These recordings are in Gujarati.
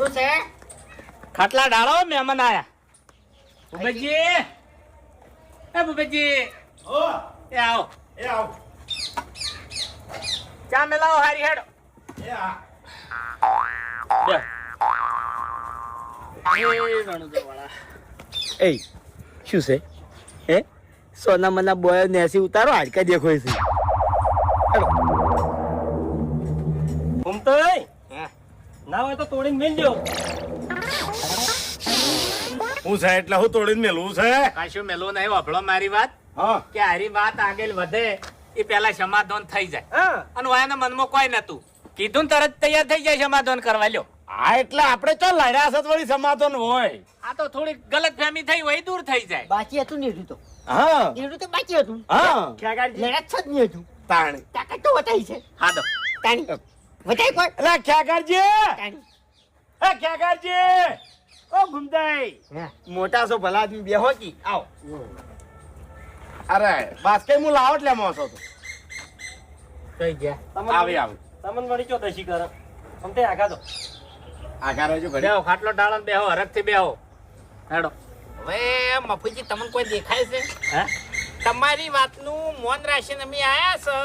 શું છે? ખાટલા ડાળો મહેમાન આયા. ભૂપતજી, એ ભૂપતજી, ઓ એ આવો. એ આવ ચા મેલાવો હારી હેડો. એ આ બે. એ રણુજાવાળા. એ શું છે હે સોના મના બોય નેસી ઉતારો હાડકા દેખો છે ઘૂમતોય ના હોય તો તોડીને મેલ દો. હું છે એટલે હું તોડીને મેલવું છે. કાશું મેલો નહીં, વાપરો મારી વાત. હા કે હારી વાત આગળ વધે એ પેલા સમાધાન થઈ જાય. અને વાયના મનમાં કોઈ નતું કીધું ને તરત તૈયાર થઈ જાય સમાધાન કરવા. લ્યો હા એટલે આપણે તો લડ્યા છે વળી સમાધાન હોય. આ તો થોડી ગલત ફહેમી થઈ હોય દૂર થઈ જાય. બાકી હતું ને એટલું તો. હા એટલું તો બાકી હતું. હા લડત જ નહીં હતું. તાણી તાકાત તો વટાઈ છે. હા દો. તાણી વટાઈ કોઈ એટલે ખ્યાગારજી તાણી. એ ખ્યાગારજી ઓ ઘૂમતાઈ હા. મોટા છો ભલા આદમી બેહો કી આવો અરે બાસ્કે હું લાવટ લે મોસો તો કઈ ગયા? આવી આવી તમને વળી ચો દશી કરો સમતે આગા દો. આગા રહેજો ઘડી બેહો ખાટલો ડાળો ને બેહો હરખથી બેહો. હેડો. હવે મફુજી તમને કોઈ દેખાય છે? હે તમારી વાતનું મૌન રાખીને અમે આયા છો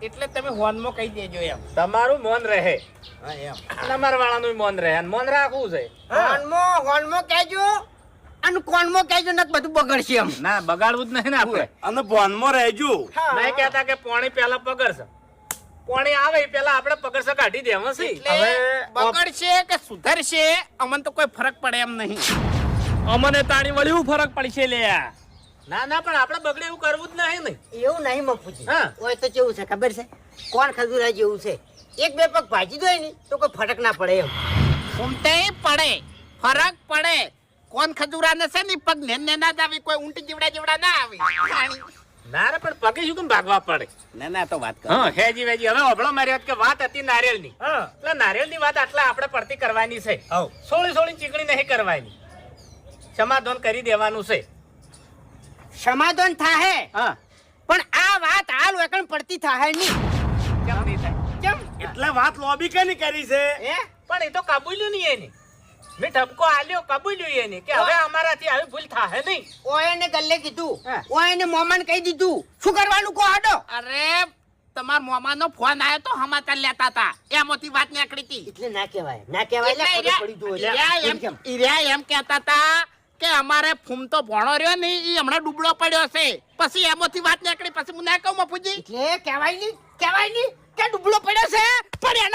એટલે તમે હોનમાં કહી દેજો એમ. તમારું મૌન રહે, હા એમ. તમારા વાળાનું મૌન રહે. અને મૌન રાખવું છે. હોનમાં કહેજો અને કોનમાં કહેજો ને બધું બગડશે એમ. ના બગાડવું જ નહીં ને આપણે. અને બોનમાં રહેજો. નહીં કહેતા કે પોણી પેલા પગડશે. પોણી આવે એ પેલા આપણે પગડશે કાઢી દેવા છે. એટલે બગડશે કે સુધરશે અમને તો કોઈ ફરક પડે એમ નહીં. અમને તાણી વળી શું ફરક પડશે લે? ના ના પણ આપણે બગડે એવું કરવું જ નહીં ને. એવું નહીં મફુજી. હા. ઓય તો કેવું છે ખબર છે? કોણ ખજૂરા જેવું છે. એક બે પગ ભાજી દો ને તો કોઈ ફરક ના પડે એમ. ઉમતે પડે ફરક પડે. કોણ ખજૂરા ને છે ને પગ ને ના જ આવી, કોઈ ઊંટ જીવડા ના આવી. ના રે પણ પગે શું કેમ ભાગવા પડે? ના ના તો વાત હા હેજી વેજી. હવે હોભળો મારી વાત કે વાત હતી નારિયેળની. એટલે નારિયેળની વાત આટલે આપણે પડતી કરવાની છે. સોળી સોળી ચીકણી નહીં કરવાની. સમાધાન કરી દેવાનું છે. સમાધાન થાહે હા પણ આ વાત હાલ વેકણ પડતી થાહે નહીં. કેમ નહીં થાય? કેમ? એટલે વાત લોબી કેની કરી છે. હે? પણ એ તો કબૂલ્યું નહીં એને. મેં ઠપકો આલ્યો, કબૂલ્યું એને કે હવે અમારાથી આવી ભૂલ થાહે નહીં. ઓય ને ગલ્લે કીધું. હા. ઓય ને મોમાન કહી દીધું. શું કરવાનું કો હાડો? અરે તમાર મોમાનો ફોન આવ્યો તો સમાચાર લેતા હતા એમાંથી વાત નીકળી હતી. એટલે ના કહેવાય. ના કહેવાય એટલે ખબર પડી જુઓ એટલે. ઈર્યા એમ કહેતા હતા કે અમારે ફૂમ તો ભણો રહ્યો ને ઈ હમણાં ડૂબળો પડ્યો છે. પછી એમાંથી વાત નીકળી. પછી હું ના કહું મફુજી એટલે કહેવાય નહીં કે ડૂબલો પડ્યો છે પણ એના